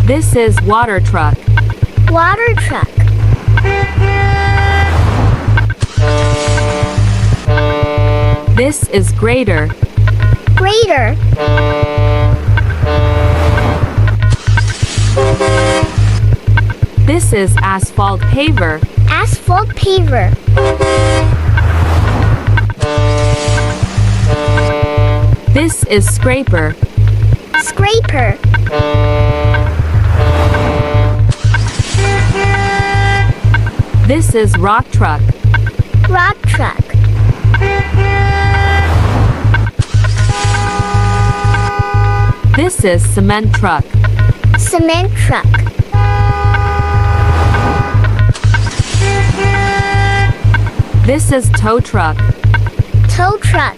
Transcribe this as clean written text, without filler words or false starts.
This is water truck. Water truck. This is grader. Grader. This is asphalt paver. Asphalt paver. This is scraper. Scraper. This is rock truck. Rock truck. This is cement truck. Cement truck. This is tow truck. Tow truck.